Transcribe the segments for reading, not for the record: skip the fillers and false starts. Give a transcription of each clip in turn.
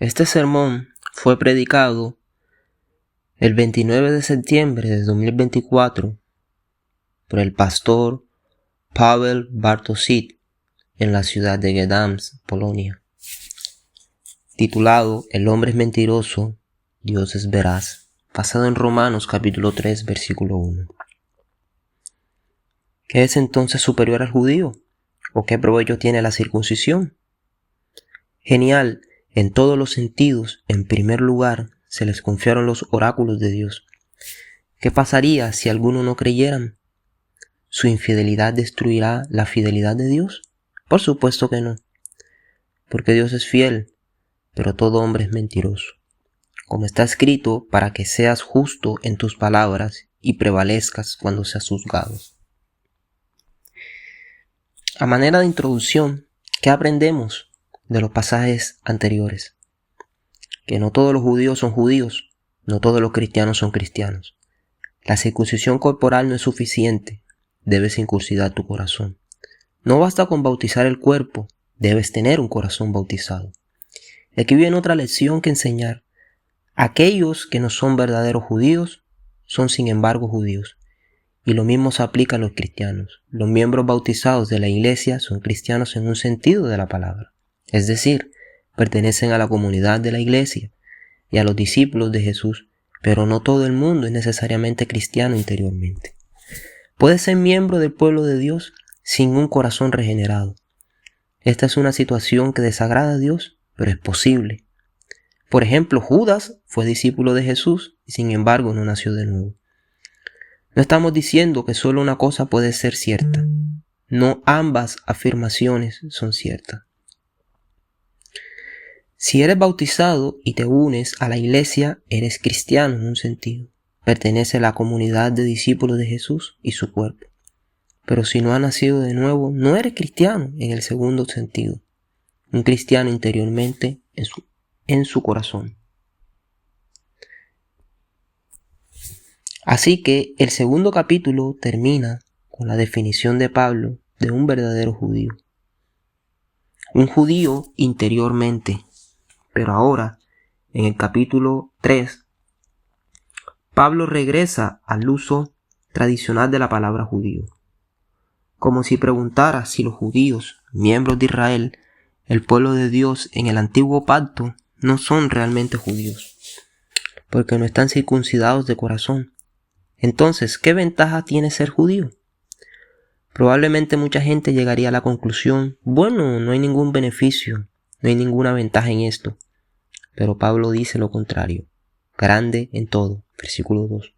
Este sermón fue predicado el 29 de septiembre de 2024 por el pastor Paweł Bartosik en la ciudad de Gdańsk, Polonia, titulado El hombre es mentiroso, Dios es veraz, basado en Romanos capítulo 3, versículo 1. ¿Qué es entonces superior al judío? ¿O qué provecho tiene la circuncisión? Genial en todos los sentidos. En primer lugar, se les confiaron los oráculos de Dios. ¿Qué pasaría si algunos no creyeran? ¿Su infidelidad destruirá la fidelidad de Dios? Por supuesto que no, porque Dios es fiel, pero todo hombre es mentiroso. Como está escrito, para que seas justo en tus palabras y prevalezcas cuando seas juzgado. A manera de introducción, ¿qué aprendemos de los pasajes anteriores? Que no todos los judíos son judíos, no todos los cristianos son cristianos. La circuncisión corporal no es suficiente, debes circuncidar tu corazón. No basta con bautizar el cuerpo, debes tener un corazón bautizado. Y aquí viene otra lección que enseñar. Aquellos que no son verdaderos judíos son sin embargo judíos. Y lo mismo se aplica a los cristianos. Los miembros bautizados de la iglesia son cristianos en un sentido de la palabra. Es decir, pertenecen a la comunidad de la iglesia y a los discípulos de Jesús, pero no todo el mundo es necesariamente cristiano interiormente. Puede ser miembro del pueblo de Dios sin un corazón regenerado. Esta es una situación que desagrada a Dios, pero es posible. Por ejemplo, Judas fue discípulo de Jesús y sin embargo no nació de nuevo. No estamos diciendo que solo una cosa puede ser cierta. No ambas afirmaciones son ciertas. Si eres bautizado y te unes a la iglesia, eres cristiano en un sentido. Pertenece a la comunidad de discípulos de Jesús y su cuerpo. Pero si no has nacido de nuevo, no eres cristiano en el segundo sentido. Un cristiano interiormente en su corazón. Así que el segundo capítulo termina con la definición de Pablo de un verdadero judío. Un judío interiormente. Pero ahora, en el capítulo 3, Pablo regresa al uso tradicional de la palabra judío. Como si preguntara si los judíos, miembros de Israel, el pueblo de Dios en el antiguo pacto, no son realmente judíos, porque no están circuncidados de corazón. Entonces, ¿qué ventaja tiene ser judío? Probablemente mucha gente llegaría a la conclusión, bueno, no hay ningún beneficio, no hay ninguna ventaja en esto. Pero Pablo dice lo contrario, grande en todo, versículo 2.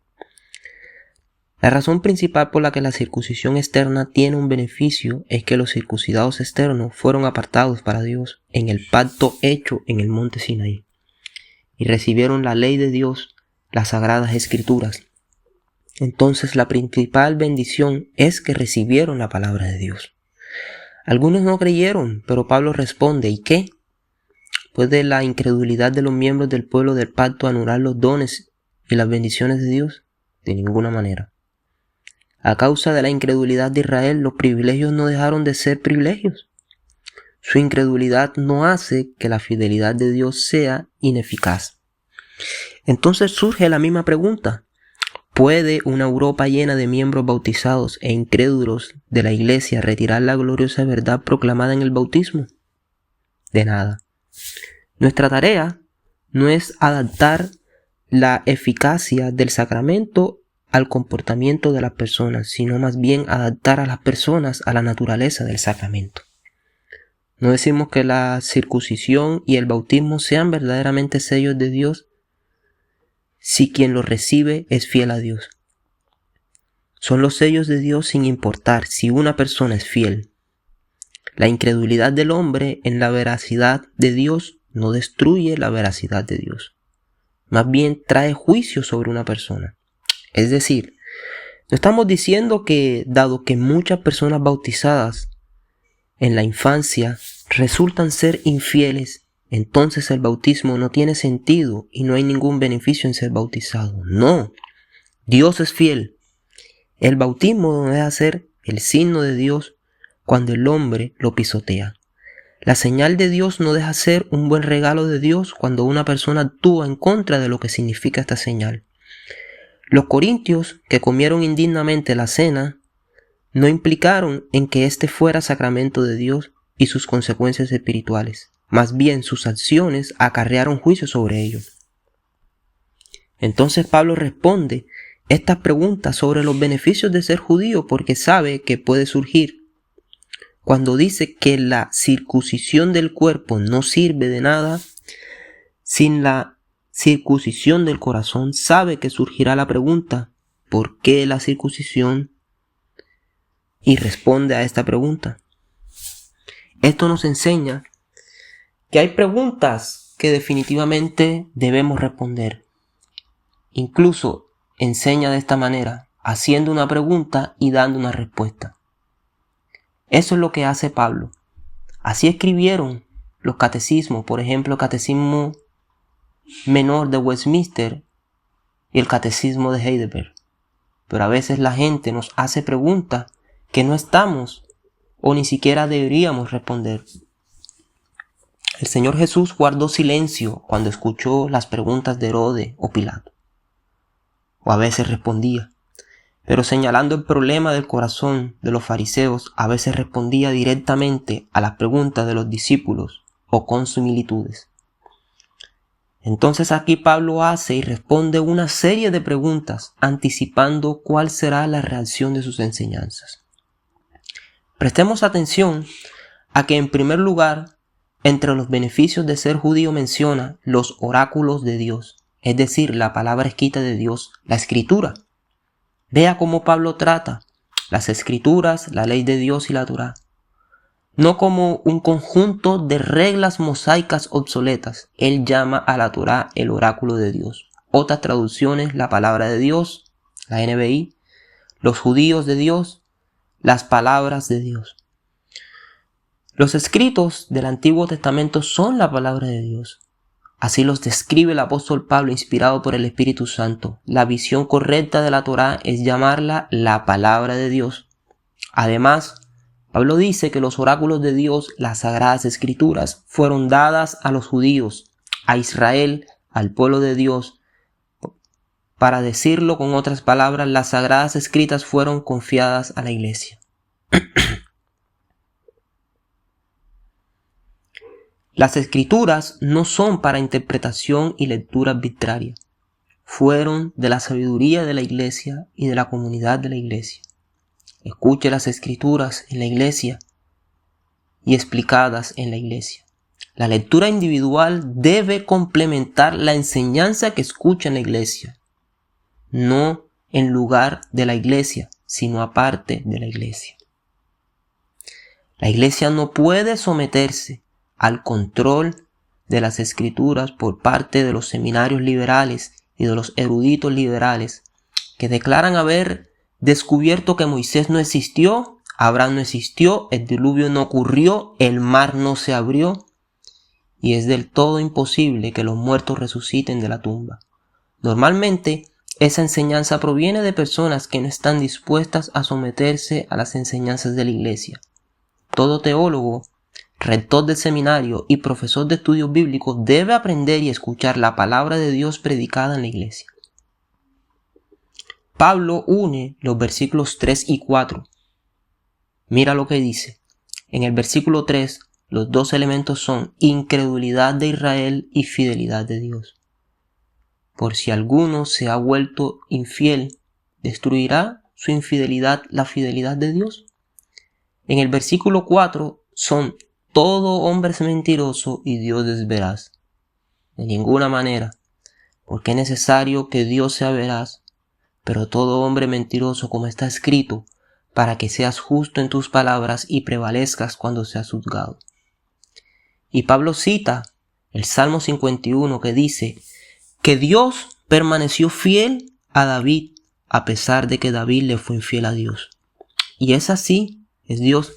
La razón principal por la que la circuncisión externa tiene un beneficio es que los circuncidados externos fueron apartados para Dios en el pacto hecho en el monte Sinaí y recibieron la ley de Dios, las sagradas escrituras. Entonces la principal bendición es que recibieron la palabra de Dios. Algunos no creyeron, pero Pablo responde, ¿y qué? ¿Puede la incredulidad de los miembros del pueblo del pacto anular los dones y las bendiciones de Dios? De ninguna manera. A causa de la incredulidad de Israel, los privilegios no dejaron de ser privilegios. Su incredulidad no hace que la fidelidad de Dios sea ineficaz. Entonces surge la misma pregunta. ¿Puede una Europa llena de miembros bautizados e incrédulos de la iglesia retirar la gloriosa verdad proclamada en el bautismo? De nada. Nuestra tarea no es adaptar la eficacia del sacramento al comportamiento de las personas, sino más bien adaptar a las personas a la naturaleza del sacramento. No decimos que la circuncisión y el bautismo sean verdaderamente sellos de Dios si quien los recibe es fiel a Dios. Son los sellos de Dios sin importar si una persona es fiel. La incredulidad del hombre en la veracidad de Dios no destruye la veracidad de Dios. Más bien trae juicio sobre una persona. Es decir, no estamos diciendo que, dado que muchas personas bautizadas en la infancia resultan ser infieles, entonces el bautismo no tiene sentido y no hay ningún beneficio en ser bautizado. No, Dios es fiel. El bautismo no deja de ser el signo de Dios cuando el hombre lo pisotea. La señal de Dios no deja ser un buen regalo de Dios cuando una persona actúa en contra de lo que significa esta señal. Los corintios, que comieron indignamente la cena, no implicaron en que éste fuera sacramento de Dios y sus consecuencias espirituales. Más bien, sus acciones acarrearon juicio sobre ellos. Entonces Pablo responde estas preguntas sobre los beneficios de ser judío porque sabe que puede surgir. Cuando dice que la circuncisión del cuerpo no sirve de nada, sin la circuncisión del corazón sabe que surgirá la pregunta, ¿por qué la circuncisión? Y responde a esta pregunta. Esto nos enseña que hay preguntas que definitivamente debemos responder. Incluso enseña de esta manera, haciendo una pregunta y dando una respuesta. Eso es lo que hace Pablo. Así escribieron los catecismos, por ejemplo, el Catecismo Menor de Westminster y el Catecismo de Heidelberg. Pero a veces la gente nos hace preguntas que no estamos o ni siquiera deberíamos responder. El Señor Jesús guardó silencio cuando escuchó las preguntas de Herodes o Pilato. O a veces respondía. Pero señalando el problema del corazón de los fariseos, a veces respondía directamente a las preguntas de los discípulos o con similitudes. Entonces aquí Pablo hace y responde una serie de preguntas anticipando cuál será la reacción de sus enseñanzas. Prestemos atención a que en primer lugar, entre los beneficios de ser judío menciona los oráculos de Dios, es decir, la palabra escrita de Dios, la escritura. Vea cómo Pablo trata las escrituras, la ley de Dios y la Torá, no como un conjunto de reglas mosaicas obsoletas. Él llama a la Torá el oráculo de Dios. Otras traducciones, la palabra de Dios, la NBI, los judíos de Dios, las palabras de Dios. Los escritos del Antiguo Testamento son la palabra de Dios. Así los describe el apóstol Pablo inspirado por el Espíritu Santo. La visión correcta de la Torá es llamarla la palabra de Dios. Además, Pablo dice que los oráculos de Dios, las sagradas escrituras, fueron dadas a los judíos, a Israel, al pueblo de Dios. Para decirlo con otras palabras, las sagradas escritas fueron confiadas a la iglesia. Las escrituras no son para interpretación y lectura arbitraria. Fueron de la sabiduría de la iglesia y de la comunidad de la iglesia. Escuche las escrituras en la iglesia y explicadas en la iglesia. La lectura individual debe complementar la enseñanza que escucha en la iglesia, no en lugar de la iglesia, sino aparte de la iglesia. La iglesia no puede someterse al control de las escrituras por parte de los seminarios liberales y de los eruditos liberales que declaran haber descubierto que Moisés no existió, Abraham no existió, el diluvio no ocurrió, el mar no se abrió y es del todo imposible que los muertos resuciten de la tumba. Normalmente esa enseñanza proviene de personas que no están dispuestas a someterse a las enseñanzas de la iglesia. Todo teólogo, rector del seminario y profesor de estudios bíblicos debe aprender y escuchar la palabra de Dios predicada en la iglesia. Pablo une los versículos 3 y 4. Mira lo que dice. En el versículo 3, los dos elementos son incredulidad de Israel y fidelidad de Dios. Por si alguno se ha vuelto infiel, ¿destruirá su infidelidad la fidelidad de Dios? En el versículo 4 son todo hombre es mentiroso y Dios es veraz. De ninguna manera, porque es necesario que Dios sea veraz, pero todo hombre mentiroso, como está escrito, para que seas justo en tus palabras y prevalezcas cuando seas juzgado. Y Pablo cita el Salmo 51 que dice que Dios permaneció fiel a David a pesar de que David le fue infiel a Dios. Y es así, es Dios.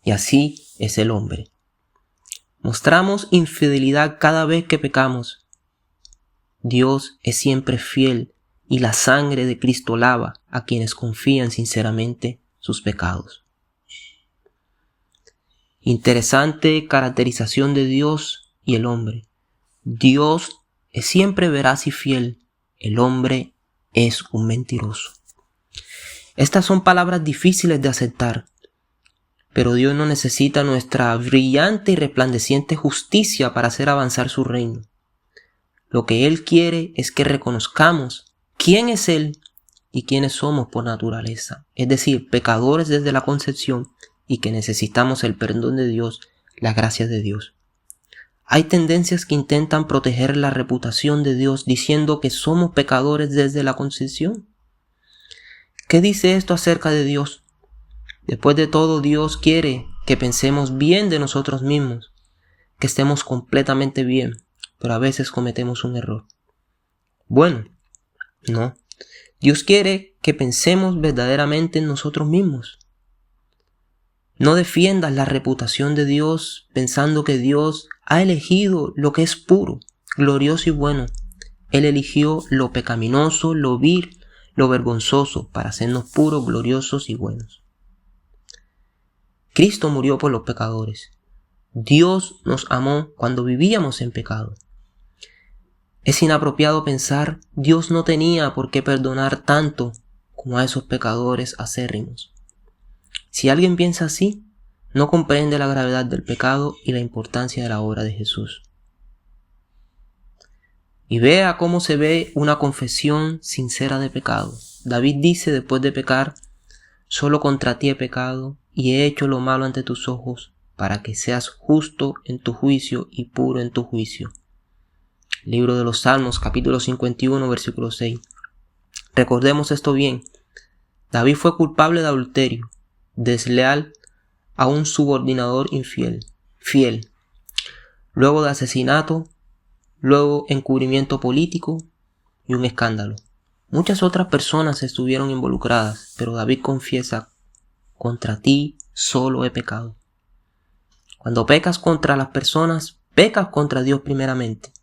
Y así es el hombre. Mostramos infidelidad cada vez que pecamos. Dios es siempre fiel y la sangre de Cristo lava a quienes confían sinceramente sus pecados. Interesante caracterización de Dios y el hombre. Dios es siempre veraz y fiel. El hombre es un mentiroso. Estas son palabras difíciles de aceptar, pero Dios no necesita nuestra brillante y resplandeciente justicia para hacer avanzar su reino. Lo que Él quiere es que reconozcamos quién es Él y quiénes somos por naturaleza, es decir, pecadores desde la concepción y que necesitamos el perdón de Dios, la gracia de Dios. Hay tendencias que intentan proteger la reputación de Dios diciendo que somos pecadores desde la concepción. ¿Qué dice esto acerca de Dios? Después de todo, Dios quiere que pensemos bien de nosotros mismos, que estemos completamente bien, pero a veces cometemos un error. Bueno, no. Dios quiere que pensemos verdaderamente en nosotros mismos. No defiendas la reputación de Dios pensando que Dios ha elegido lo que es puro, glorioso y bueno. Él eligió lo pecaminoso, lo vil, lo vergonzoso para hacernos puros, gloriosos y buenos. Cristo murió por los pecadores. Dios nos amó cuando vivíamos en pecado. Es inapropiado pensar Dios no tenía por qué perdonar tanto como a esos pecadores acérrimos. Si alguien piensa así, no comprende la gravedad del pecado y la importancia de la obra de Jesús. Y vea cómo se ve una confesión sincera de pecado. David dice después de pecar: solo contra ti he pecado y he hecho lo malo ante tus ojos, para que seas justo en tu juicio y puro en tu juicio. Libro de los Salmos, capítulo 51, versículo 6. Recordemos esto bien. David fue culpable de adulterio, desleal a un subordinador fiel. Luego de asesinato, luego encubrimiento político y un escándalo. Muchas otras personas estuvieron involucradas, pero David confiesa: contra ti solo he pecado. Cuando pecas contra las personas, pecas contra Dios primeramente.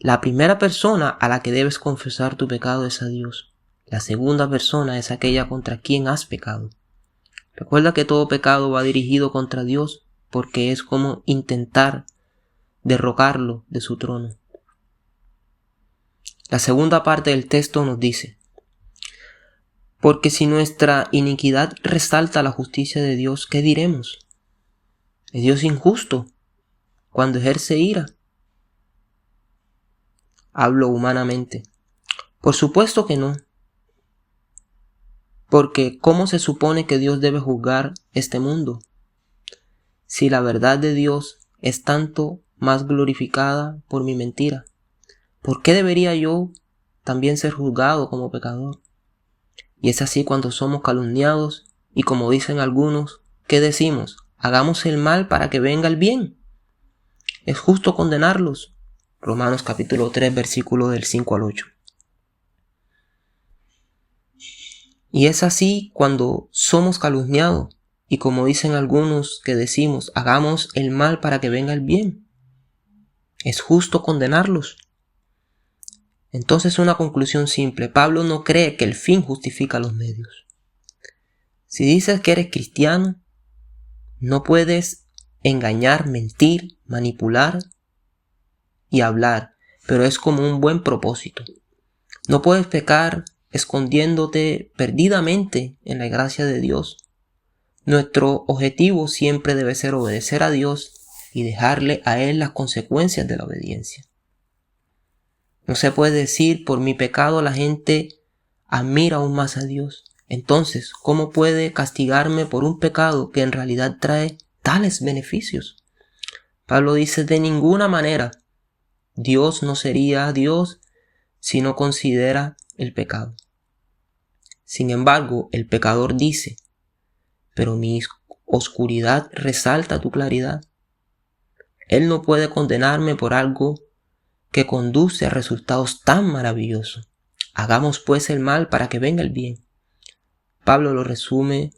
La primera persona a la que debes confesar tu pecado es a Dios. La segunda persona es aquella contra quien has pecado. Recuerda que todo pecado va dirigido contra Dios porque es como intentar derrocarlo de su trono. La segunda parte del texto nos dice: porque si nuestra iniquidad resalta la justicia de Dios, ¿qué diremos? ¿Es Dios injusto cuando ejerce ira? Hablo humanamente. Por supuesto que no. Porque ¿cómo se supone que Dios debe juzgar este mundo? Si la verdad de Dios es tanto más glorificada por mi mentira, ¿por qué debería yo también ser juzgado como pecador? Y es así cuando somos calumniados y, como dicen algunos, ¿qué decimos? Hagamos el mal para que venga el bien. ¿Es justo condenarlos? Romanos capítulo 3, versículo del 5 al 8. Y es así cuando somos calumniados y, como dicen algunos, que decimos, hagamos el mal para que venga el bien. ¿Es justo condenarlos? Entonces, una conclusión simple: Pablo no cree que el fin justifica los medios. Si dices que eres cristiano, no puedes engañar, mentir, manipular y hablar, pero es como un buen propósito. No puedes pecar escondiéndote perdidamente en la gracia de Dios. Nuestro objetivo siempre debe ser obedecer a Dios y dejarle a Él las consecuencias de la obediencia. No se puede decir: por mi pecado la gente admira aún más a Dios. Entonces, ¿cómo puede castigarme por un pecado que en realidad trae tales beneficios? Pablo dice: de ninguna manera. Dios no sería Dios si no considera el pecado. Sin embargo, el pecador dice: pero mi oscuridad resalta tu claridad. Él no puede condenarme por algo que conduce a resultados tan maravillosos. Hagamos pues el mal para que venga el bien. Pablo lo resume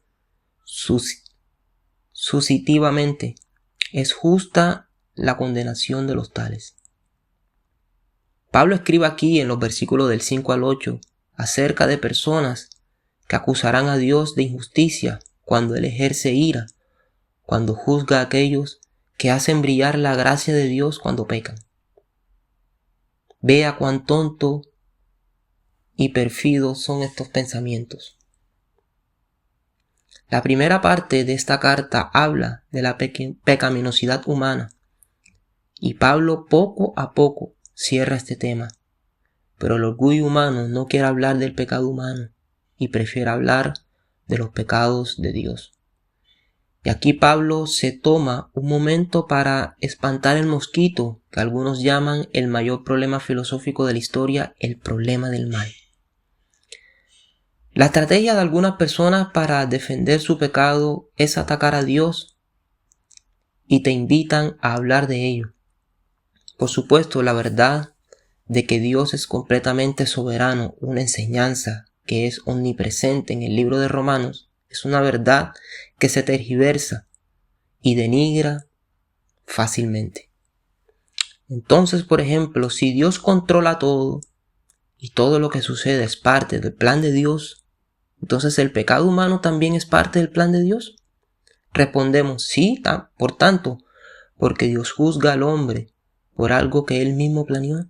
sucesivamente: es justa la condenación de los tales. Pablo escribe aquí en los versículos del 5 al 8 acerca de personas que acusarán a Dios de injusticia cuando Él ejerce ira, cuando juzga a aquellos que hacen brillar la gracia de Dios cuando pecan. Vea cuán tonto y pérfido son estos pensamientos. La primera parte de esta carta habla de la pecaminosidad humana y Pablo poco a poco cierra este tema. Pero el orgullo humano no quiere hablar del pecado humano y prefiere hablar de los pecados de Dios. Y aquí Pablo se toma un momento para espantar el mosquito que algunos llaman el mayor problema filosófico de la historia, el problema del mal. La estrategia de algunas personas para defender su pecado es atacar a Dios y te invitan a hablar de ello. Por supuesto, la verdad de que Dios es completamente soberano, una enseñanza que es omnipresente en el libro de Romanos, es una verdad que se tergiversa y denigra fácilmente. Entonces, por ejemplo, si Dios controla todo y todo lo que sucede es parte del plan de Dios, entonces el pecado humano también es parte del plan de Dios. Respondemos sí, por tanto, porque Dios juzga al hombre por algo que él mismo planeó.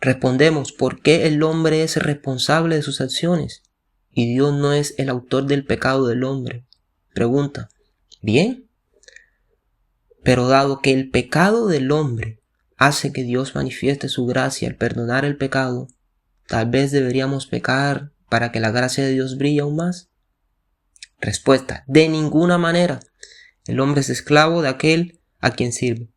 Respondemos, ¿por qué el hombre es responsable de sus acciones y Dios no es el autor del pecado del hombre? Pregunta, bien, pero dado que el pecado del hombre hace que Dios manifieste su gracia al perdonar el pecado, tal vez deberíamos pecar para que la gracia de Dios brille aún más. Respuesta, de ninguna manera. El hombre es esclavo de aquel a quien sirve.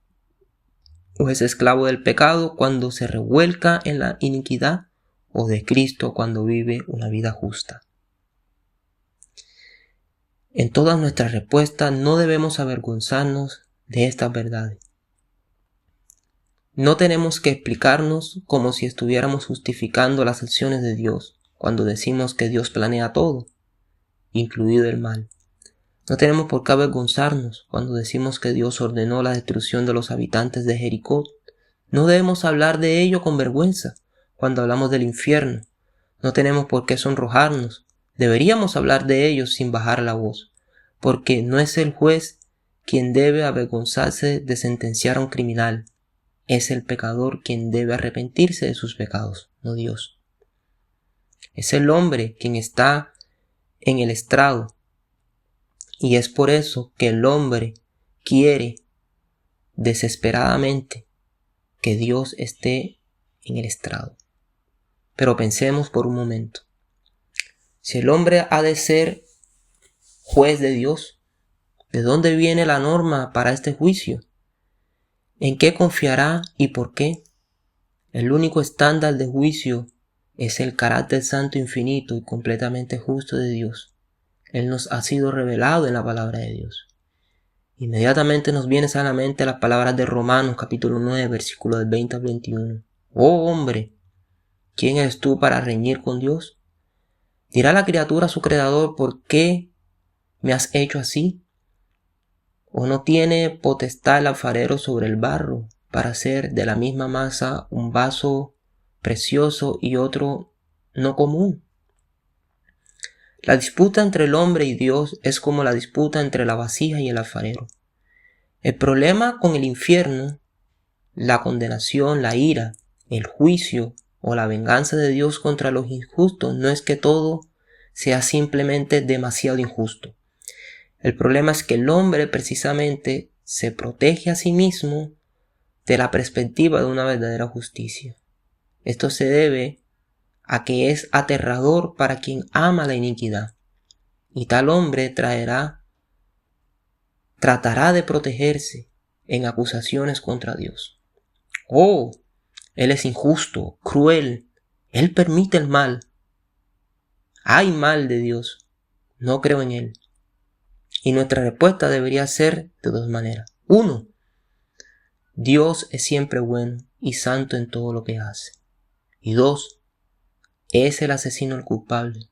O es esclavo del pecado cuando se revuelca en la iniquidad, o de Cristo cuando vive una vida justa. En todas nuestras respuestas no debemos avergonzarnos de estas verdades. No tenemos que explicarnos como si estuviéramos justificando las acciones de Dios cuando decimos que Dios planea todo, incluido el mal. No tenemos por qué avergonzarnos cuando decimos que Dios ordenó la destrucción de los habitantes de Jericó. No debemos hablar de ello con vergüenza cuando hablamos del infierno. No tenemos por qué sonrojarnos. Deberíamos hablar de ello sin bajar la voz, porque no es el juez quien debe avergonzarse de sentenciar a un criminal. Es el pecador quien debe arrepentirse de sus pecados, no Dios. Es el hombre quien está en el estrado. Y es por eso que el hombre quiere desesperadamente que Dios esté en el estrado. Pero pensemos por un momento. Si el hombre ha de ser juez de Dios, ¿de dónde viene la norma para este juicio? ¿En qué confiará y por qué? El único estándar de juicio es el carácter santo, infinito y completamente justo de Dios. Él nos ha sido revelado en la palabra de Dios. Inmediatamente nos vienen a la mente las palabras de Romanos capítulo 9, versículos del 20 al 21. Oh hombre, ¿quién eres tú para reñir con Dios? ¿Dirá la criatura a su creador, ¿por qué me has hecho así? ¿O no tiene potestad el alfarero sobre el barro para hacer de la misma masa un vaso precioso y otro no común? La disputa entre el hombre y Dios es como la disputa entre la vasija y el alfarero. El problema con el infierno, la condenación, la ira, el juicio o la venganza de Dios contra los injustos no es que todo sea simplemente demasiado injusto. El problema es que el hombre precisamente se protege a sí mismo de la perspectiva de una verdadera justicia. Esto se debe a que es aterrador para quien ama la iniquidad, y tal hombre tratará de protegerse en acusaciones contra Dios. Oh, Él es injusto, cruel, Él permite el mal. Hay mal de Dios, no creo en Él. Y nuestra respuesta debería ser de dos maneras. 1. Dios es siempre bueno y santo en todo lo que hace. Y 2. Es el asesino el culpable,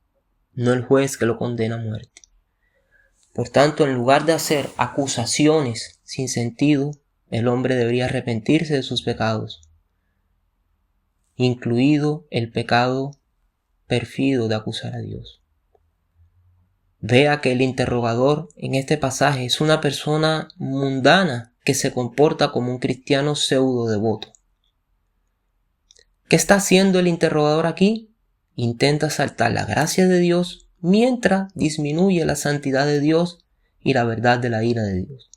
no el juez que lo condena a muerte. Por tanto, en lugar de hacer acusaciones sin sentido, el hombre debería arrepentirse de sus pecados, incluido el pecado pérfido de acusar a Dios. vea que el interrogador en este pasaje es una persona mundana que se comporta como un cristiano pseudo devoto. ¿Qué está haciendo el interrogador aquí? Intenta saltar la gracia de Dios mientras disminuye la santidad de Dios y la verdad de la ira de Dios.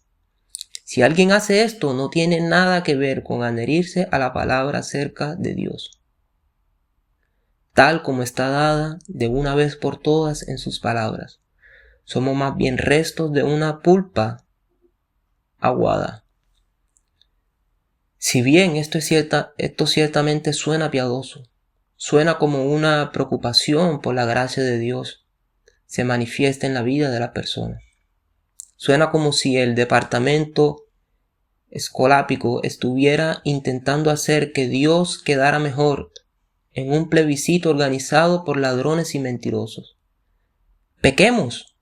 Si alguien hace esto, no tiene nada que ver con adherirse a la palabra acerca de Dios, tal como está dada de una vez por todas en sus palabras. Somos más bien restos de una pulpa aguada. Si bien esto ciertamente suena piadoso, suena como una preocupación por la gracia de Dios se manifiesta en la vida de la persona. Suena como si el departamento escolápico estuviera intentando hacer que Dios quedara mejor en un plebiscito organizado por ladrones y mentirosos. Pequemos,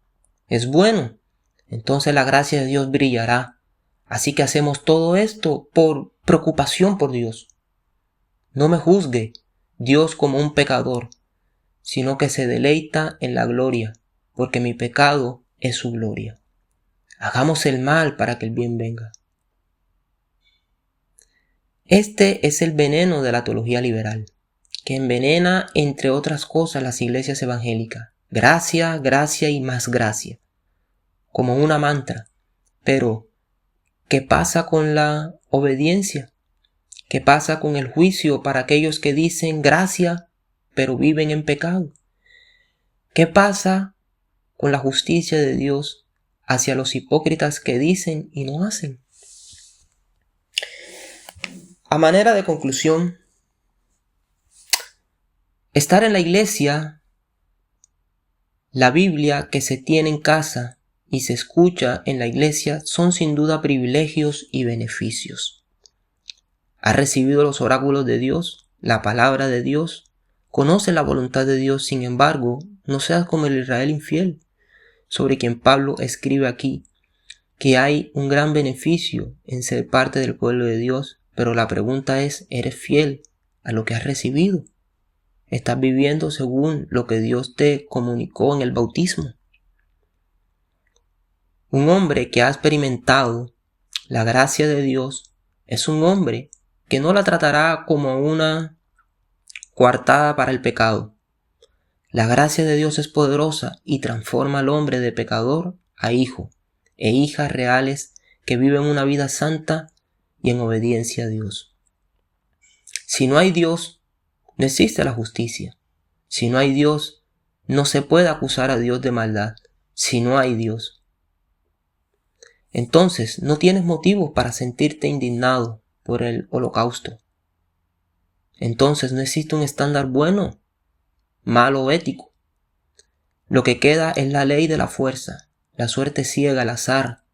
es bueno, entonces la gracia de Dios brillará. Así que hacemos todo esto por preocupación por Dios. No me juzgue Dios como un pecador, sino que se deleita en la gloria, porque mi pecado es su gloria. Hagamos el mal para que el bien venga. Este es el veneno de la teología liberal, que envenena, entre otras cosas, las iglesias evangélicas. Gracia, gracia y más gracia, como una mantra. Pero, ¿qué pasa con la obediencia? ¿Qué pasa con el juicio para aquellos que dicen gracia, pero viven en pecado? ¿Qué pasa con la justicia de Dios hacia los hipócritas que dicen y no hacen? A manera de conclusión, estar en la iglesia, la Biblia que se tiene en casa y se escucha en la iglesia son sin duda privilegios y beneficios. ¿Has recibido los oráculos de Dios, la palabra de Dios? ¿Conoce la voluntad de Dios? Sin embargo, no seas como el Israel infiel, sobre quien Pablo escribe aquí, que hay un gran beneficio en ser parte del pueblo de Dios, pero la pregunta es, ¿eres fiel a lo que has recibido? ¿Estás viviendo según lo que Dios te comunicó en el bautismo? Un hombre que ha experimentado la gracia de Dios es un hombre que no la tratará como una coartada para el pecado. La gracia de Dios es poderosa y transforma al hombre de pecador a hijo e hijas reales que viven una vida santa y en obediencia a Dios. Si no hay Dios, no existe la justicia. Si no hay Dios, no se puede acusar a Dios de maldad. Si no hay Dios, entonces no tienes motivos para sentirte indignado por el holocausto. Entonces no existe un estándar bueno, malo o ético. Lo que queda es la ley de la fuerza, la suerte ciega, el azar,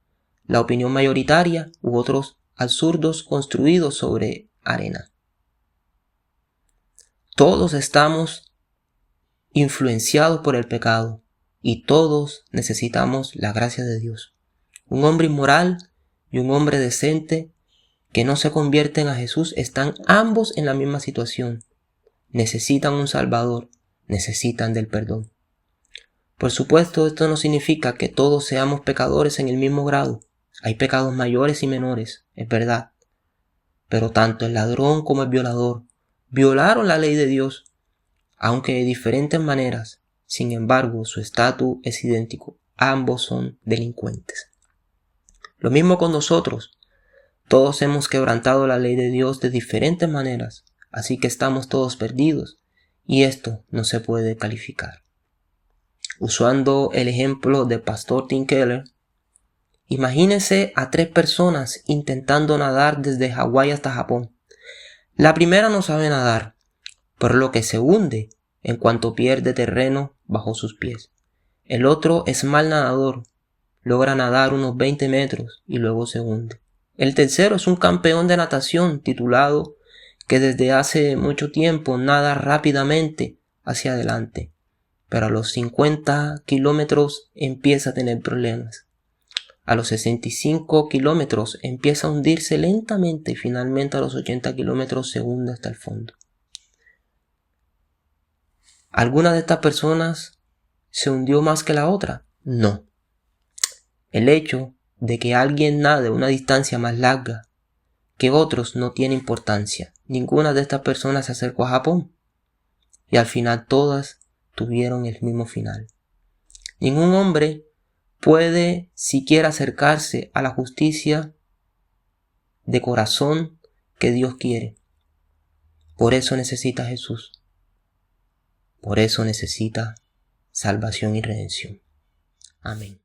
la opinión mayoritaria u otros absurdos construidos sobre arena. Todos estamos influenciados por el pecado y todos necesitamos la gracia de Dios. Un hombre inmoral y un hombre decente que no se convierten a Jesús están ambos en la misma situación. Necesitan un Salvador, necesitan del perdón. Por supuesto, esto no significa que todos seamos pecadores en el mismo grado. Hay pecados mayores y menores, es verdad. Pero tanto el ladrón como el violador violaron la ley de Dios, aunque de diferentes maneras. Sin embargo, su estatus es idéntico. Ambos son delincuentes. Lo mismo con nosotros. Todos hemos quebrantado la ley de Dios de diferentes maneras, así que estamos todos perdidos, y esto no se puede calificar. Usando el ejemplo del pastor Tim Keller, imagínense a 3 personas intentando nadar desde Hawái hasta Japón. La primera no sabe nadar, por lo que se hunde en cuanto pierde terreno bajo sus pies. El otro es mal nadador, logra nadar unos 20 metros y luego se hunde. El tercero es un campeón de natación titulado que desde hace mucho tiempo nada rápidamente hacia adelante, pero a los 50 kilómetros empieza a tener problemas. A los 65 kilómetros empieza a hundirse lentamente y finalmente a los 80 kilómetros se hunde hasta el fondo. ¿Alguna de estas personas se hundió más que la otra? No. El hecho de que alguien nade una distancia más larga que otros no tiene importancia. Ninguna de estas personas se acercó a Japón. Y al final todas tuvieron el mismo final. Ningún hombre puede siquiera acercarse a la justicia de corazón que Dios quiere. Por eso necesita Jesús. Por eso necesita salvación y redención. Amén.